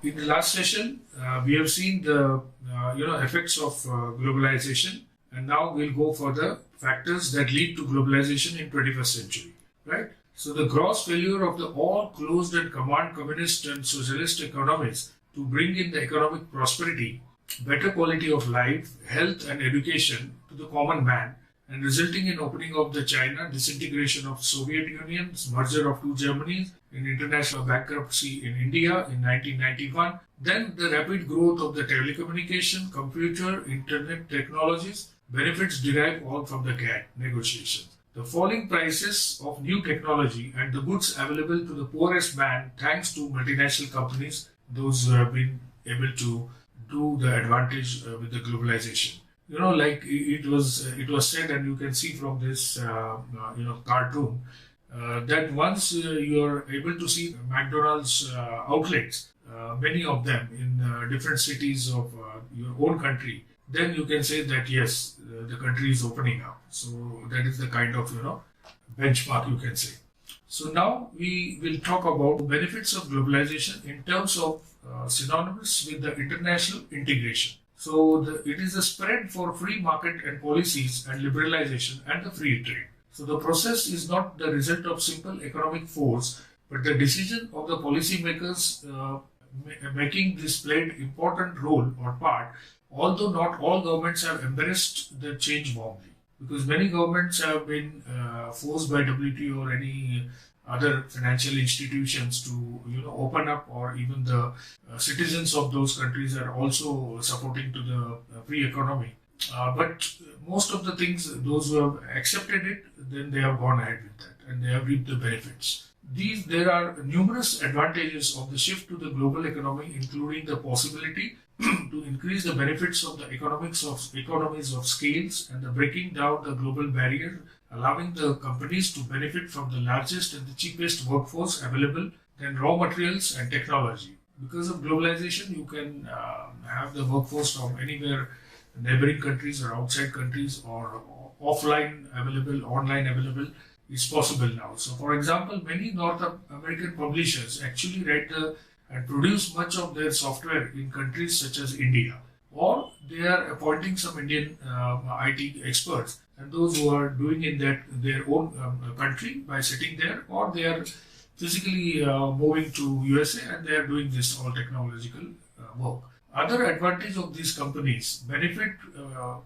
In the last session, we have seen the effects of globalization, and now we'll go for the factors that lead to globalization in 21st century, right? So the gross failure of the all closed and command communist and socialist economies to bring in the economic prosperity, better quality of life, health and education to the common man, and resulting in opening of the China, disintegration of Soviet Union, merger of two Germanys, in international bankruptcy in India in 1991, then the rapid growth of the telecommunication, computer, internet technologies, benefits derived all from the GATT negotiations. The falling prices of new technology and the goods available to the poorest man thanks to multinational companies, those who have been able to do the advantage with the globalization. Like it was said, and you can see from this cartoon that once you are able to see McDonald's outlets, many of them in different cities of your own country, then you can say that yes, the country is opening up. So that is the kind of benchmark you can say. So now we will talk about benefits of globalization in terms of synonymous with the international integration. So it is a spread for free market and policies and liberalization and the free trade. So the process is not the result of simple economic force, but the decision of the policymakers making this played important role or part, although not all governments have embraced the change warmly. Because many governments have been forced by WTO or any other financial institutions to open up, or even the citizens of those countries are also supporting to the free economy. But most of the things, those who have accepted it, then they have gone ahead with that and they have reaped the benefits. There are numerous advantages of the shift to the global economy, including the possibility to increase the benefits of the economies of scales and the breaking down the global barrier, allowing the companies to benefit from the largest and the cheapest workforce available, then raw materials and technology. Because of globalization, you can have the workforce from anywhere, neighboring countries or outside countries, or offline available, online available, is possible now. So for example, many North American publishers actually write and produce much of their software in countries such as India, or they are appointing some Indian IT experts, and those who are doing in their own country by sitting there, or they are physically moving to USA and they are doing this all technological work. Other advantage of these companies benefit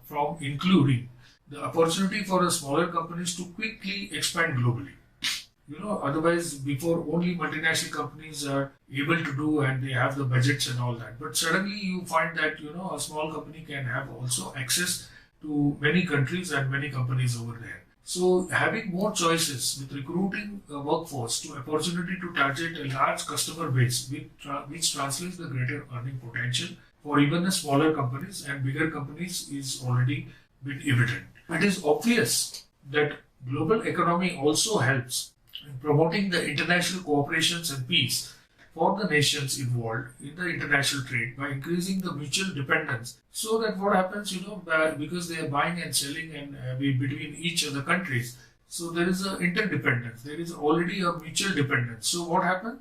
from including the opportunity for the smaller companies to quickly expand globally. Otherwise before only multinational companies are able to do, and they have the budgets and all that. But suddenly you find that a small company can have also access to many countries and many companies over there. So having more choices with recruiting a workforce to opportunity to target a large customer base, which translates the greater earning potential for even the smaller companies and bigger companies, is already been evident. It is obvious that global economy also helps in promoting the international cooperations and peace for the nations involved in the international trade by increasing the mutual dependence. So that what happens, because they are buying and selling and between each other countries, so there is an interdependence. There is already a mutual dependence. So what happens?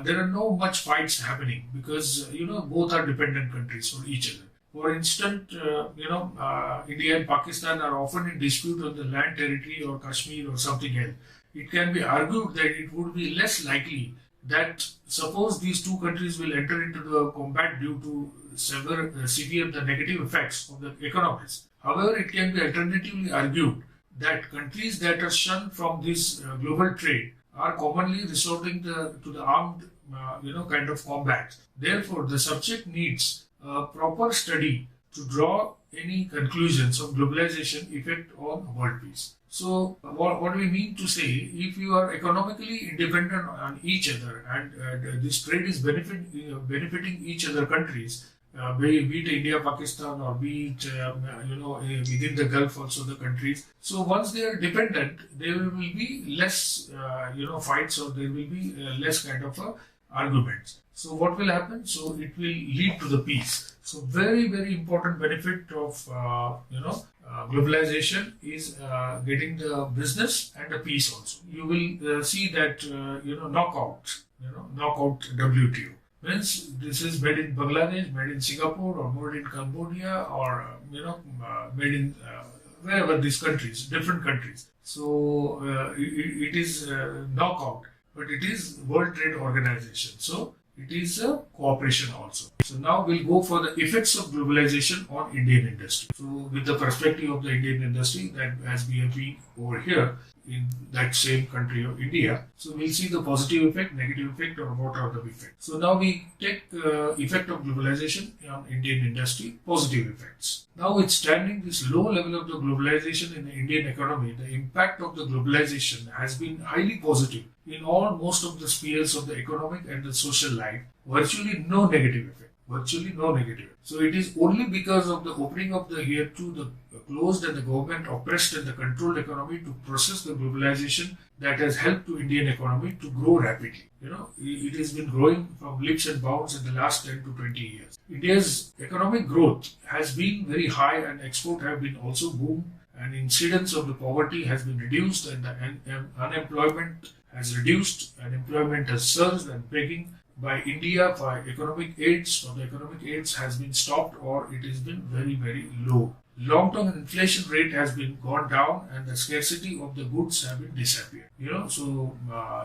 There are no much fights happening because both are dependent countries for each other. For instance, India and Pakistan are often in dispute on the land territory or Kashmir or something else. It can be argued that it would be less likely that suppose these two countries will enter into the combat due to severe the negative effects of the economies. However, it can be alternatively argued that countries that are shunned from this global trade are commonly resorting to the armed kind of combat. Therefore, the subject needs a proper study to draw any conclusions of globalization effect on world peace. So what we mean to say, if you are economically independent on each other and this trade is benefiting each other countries, be it India, Pakistan, or be it within the Gulf also the countries. So once they are dependent, there will be less fights, or there will be less kind of arguments. So what will happen? So it will lead to the peace. So very, very important benefit of globalization is getting the business and the peace also. You will see that knockout WTO. Means this is made in Bangladesh, made in Singapore, or made in Cambodia, or made in wherever these countries, different countries. So it is knockout, but it is World Trade Organization. So it is a cooperation also. So now we'll go for the effects of globalization on Indian industry. So with the perspective of the Indian industry, that as we have been over here in that same country of India, so we'll see the positive effect, negative effect, or what are the effects. So now we take effect of globalization on Indian industry, positive effects. Now, withstanding this low level of the globalization in the Indian economy, the impact of the globalization has been highly positive in most of the spheres of the economic and the social life. Virtually no negative effect. Virtually no negative. So it is only because of the opening of the year to the closed and the government oppressed and the controlled economy to process the globalization that has helped to Indian economy to grow rapidly. It has been growing from leaps and bounds in the last 10 to 20 years. India's economic growth has been very high and export have been also boomed, and incidence of the poverty has been reduced and the unemployment has reduced and employment has surged, and begging by India for economic aids has been stopped, or it has been very, very low. Long-term inflation rate has been gone down, and the scarcity of the goods have been disappeared. So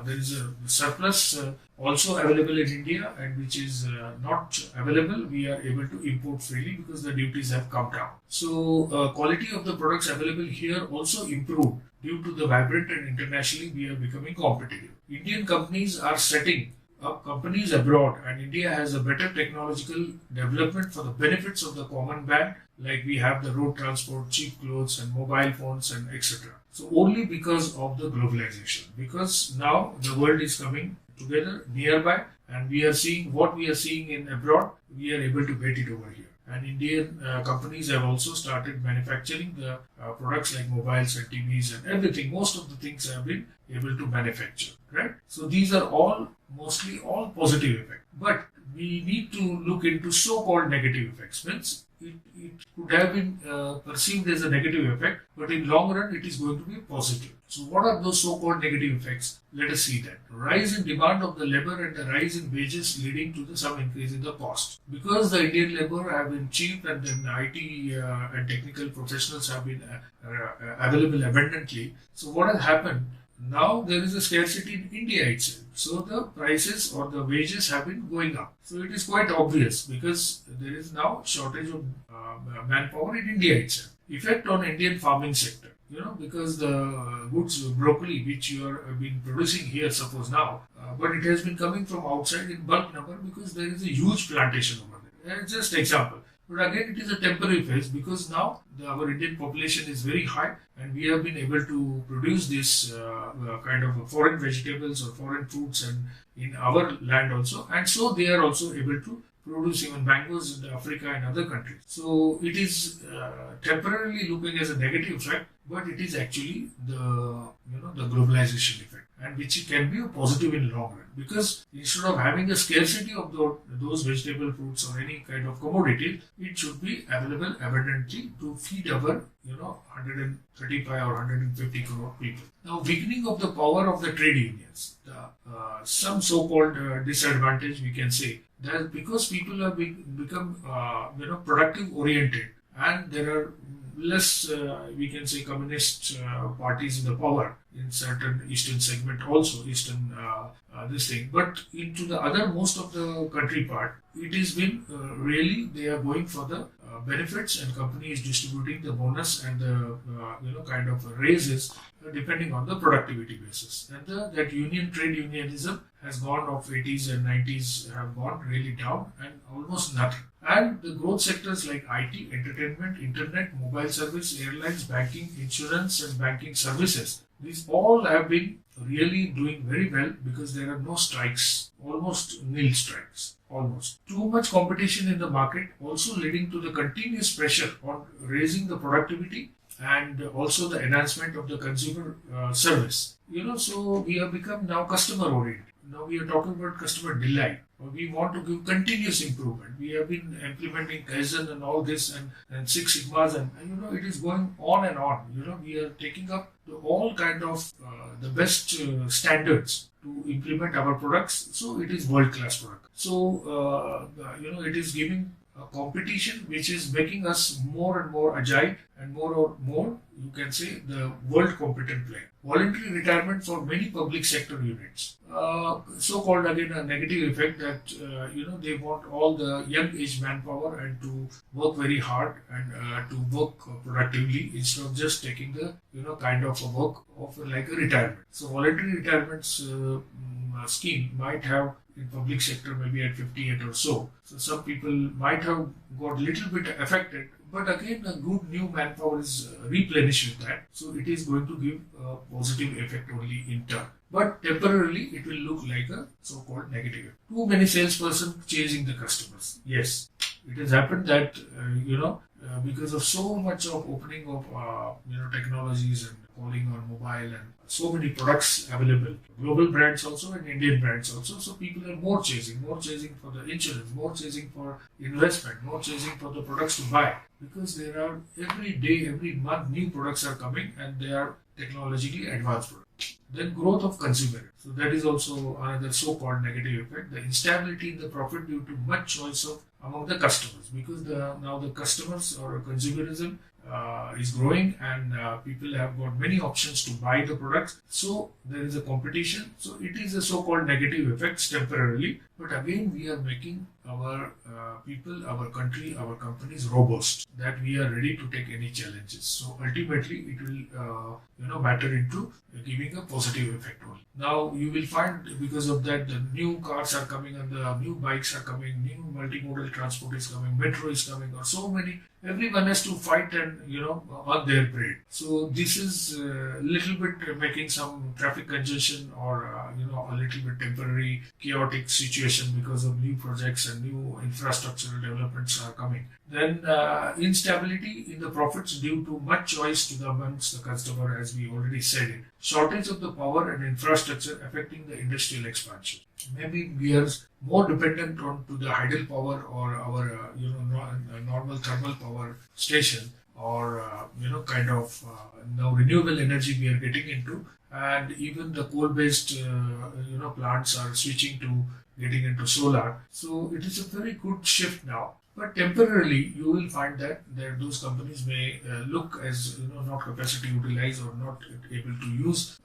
there is a surplus also available in India, and which is not available, we are able to import freely because the duties have come down. So quality of the products available here also improved due to the vibrant, and internationally we are becoming competitive. Indian companies are setting up companies abroad, and India has a better technological development for the benefits of the common man, like we have the road transport, cheap clothes and mobile phones and etc. So only because of the globalization, because now the world is coming together nearby, and we are seeing what we are seeing in abroad, we are able to get it over here. And Indian companies have also started manufacturing the products like mobiles and TVs and everything. Most of the things have been able to manufacture, right? So these are mostly all positive effects. But we need to look into so-called negative effects. Means it could have been perceived as a negative effect, but in long run it is going to be positive. So what are those so-called negative effects? Let us see that. Rise in demand of the labor and the rise in wages leading to some increase in the cost. Because the Indian labor have been cheap, and then IT and technical professionals have been available abundantly. So what has happened? Now there is a scarcity in India itself. So the prices or the wages have been going up. So it is quite obvious, because there is now shortage of manpower in India itself. Effect on Indian farming sector. Because the goods, broccoli, which you have been producing here, suppose now, but it has been coming from outside in bulk number, because there is a huge plantation over there. Just example. But again, it is a temporary phase, because now our Indian population is very high, and we have been able to produce this kind of foreign vegetables or foreign fruits and in our land also, and so they are also able to produce even mangoes in Africa and other countries. So it is temporarily looking as a negative effect, but it is actually the globalization effect, and which can be a positive in long run, because instead of having a scarcity of those vegetable fruits or any kind of commodity, it should be available abundantly to feed our 135 or 150 crore people. Now, weakening of the power of the trade unions, some so-called disadvantage we can say, that because people have become productive oriented, and there are less we can say communist parties in the power in certain eastern segment, also eastern this thing, but into the other most of the country part, it has been really they are going for the benefits, and company is distributing the bonus and the kind of raises depending on the productivity basis, and that trade unionism has gone of 80s and 90s have gone really down and almost nothing. And the growth sectors like IT, entertainment, internet, mobile service, airlines, banking, insurance and banking services, these all have been really doing very well, because there are no strikes, almost nil strikes. Almost. Too much competition in the market, also leading to the continuous pressure on raising the productivity and also the enhancement of the consumer service. So we have become now customer oriented. Now we are talking about customer delight. We want to give continuous improvement. We have been implementing Kaizen and all this and Six Sigmas and it is going on and on. We are taking up all kind of the best standards to implement our products. So it is world class product. So it is giving a competition which is making us more and more agile and more you can say the world competent player. Voluntary retirement for many public sector units. So-called again a negative effect that they want all the young age manpower and to work very hard and to work productively instead of just taking the kind of a work of like a retirement. So voluntary retirements scheme might have in public sector maybe at 58 or so. So some people might have got little bit affected, but again a good new manpower is replenished with that. So it is going to give a positive effect only in turn. But temporarily it will look like a so-called negative. Too many salesperson chasing the customers. Yes, it has happened that because of so much of opening of technologies and calling on mobile and so many products available, global brands also and Indian brands also. So people are more chasing for the insurance, more chasing for investment, more chasing for the products to buy because there are every day, every month new products are coming and they are technologically advanced products. Then growth of consumer. So that is also another so-called negative effect. The instability in the profit due to much choice of among the customers because now the customers or consumerism is growing and people have got many options to buy the products. So there is a competition. So it is a so-called negative effects temporarily. But again, we are making our people, our country, our companies robust that we are ready to take any challenges. So ultimately, it will matter into giving a positive effect only. Now you will find because of that the new cars are coming and the new bikes are coming, new multimodal transport is coming, metro is coming, or so many. Everyone has to fight and on their parade. So this is a little bit making some traffic congestion or a little bit temporary chaotic situation because of new projects and new infrastructural developments are coming. Then instability in the profits due to much choice to the amongst the customer, as we already said it. Shortage of the power and infrastructure affecting the industrial expansion. Maybe we are more dependent on to the hydel power or our normal thermal power station or now renewable energy we are getting into, and even the coal-based plants are switching to getting into solar. So it is a very good shift now. But temporarily, you will find that those companies may look as not capacity utilized or not able to use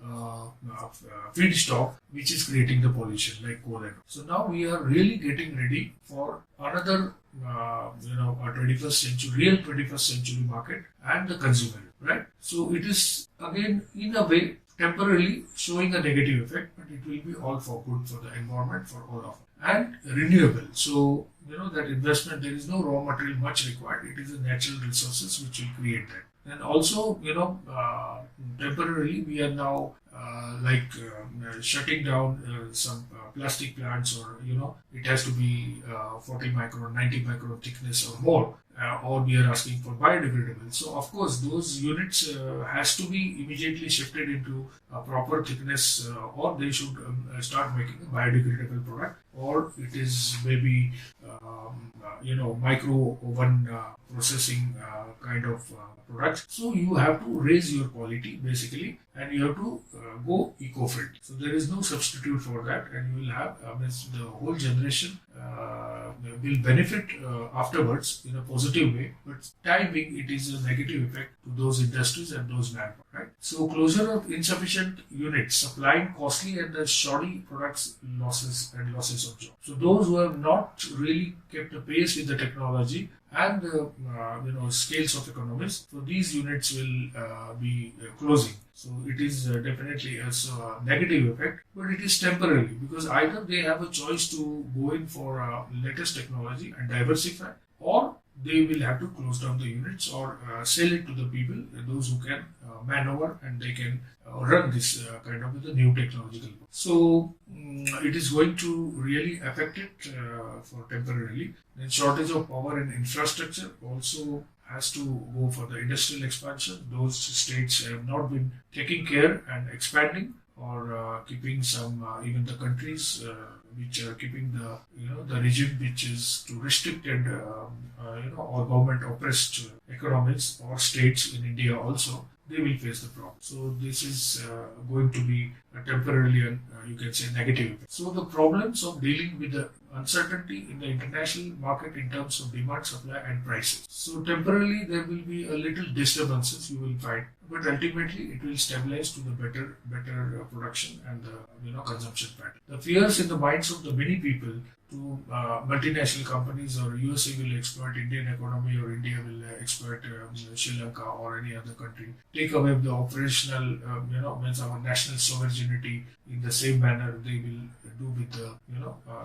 feedstock, which is creating the pollution like coal. So now we are really getting ready for another, a 21st century, real 21st century market and the consumer, right? So it is again in a way temporarily showing a negative effect, but it will be all for good for the environment for all of us. And renewable. So, that investment, there is no raw material much required. It is the natural resources which will create that. And also, temporarily we are now shutting down some plastic plants or, it has to be 40 micron, 90 micron thickness or more. Or we are asking for biodegradable. So, of course, those units has to be immediately shifted into a proper thickness or they should start making a biodegradable product, or it is maybe micro oven processing kind of products. So you have to raise your quality basically and you have to go eco-friendly. So there is no substitute for that, and you will have the whole generation will benefit afterwards in a positive way, but time being it is a negative effect to those industries and those manpower, right? So closure of insufficient units supplying costly and the shoddy products losses of jobs. So those who have not really kept the pace with the technology and scales of economies, so these units will be closing. So it is definitely a negative effect, but it is temporary because either they have a choice to go in for latest technology and diversify, or they will have to close down the units or sell it to the people, those who can maneuver and they can run this kind of with the new technological. So it is going to really affect it for temporarily. Then shortage of power and infrastructure also has to go for the industrial expansion. Those states have not been taking care and expanding or keeping some, even the countries which are keeping the regime which is to restricted or government oppressed economies or states in India also, they will face the problem. So this is going to be a temporarily, you can say, negative effect. So the problems of dealing with the uncertainty in the international market in terms of demand, supply, and prices. So temporarily there will be a little disturbances you will find, but ultimately it will stabilize to the better production and the consumption pattern. The fears in the minds of the many people to multinational companies or USA will exploit Indian economy or India will exploit Sri Lanka or any other country, take away the operational, means our national sovereignty in the same manner they will do with the,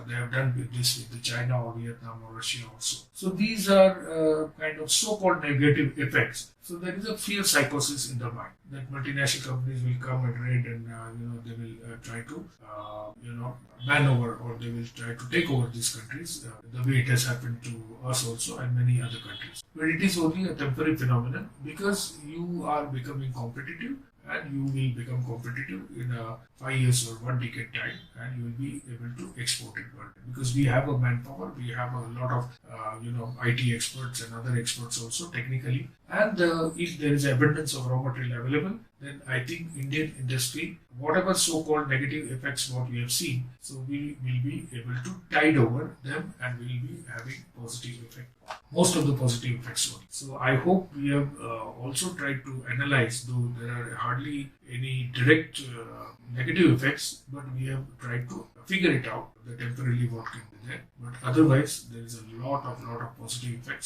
they have done with this with the China or Vietnam or Russia also. So these are kind of so-called negative effects. So there is a fear psychosis in the mind that multinational companies will come and raid and they will try to man over or they will try to take over these countries the way it has happened to us also and many other countries. But it is only a temporary phenomenon because you are becoming competitive and you will become competitive in 5 years or 1 decade time and you will be able to export it worldwide. Because we have a manpower, we have a lot of IT experts and other experts also technically, and if there is abundance of raw material available, then I think Indian industry, whatever so-called negative effects what we have seen, so we will be able to tide over them and we will be having positive effect, most of the positive effects only. So I hope we have also tried to analyze, though there are hardly any direct negative effects, but we have tried to figure it out, the temporarily what can be there. But otherwise, there is a lot of positive effects.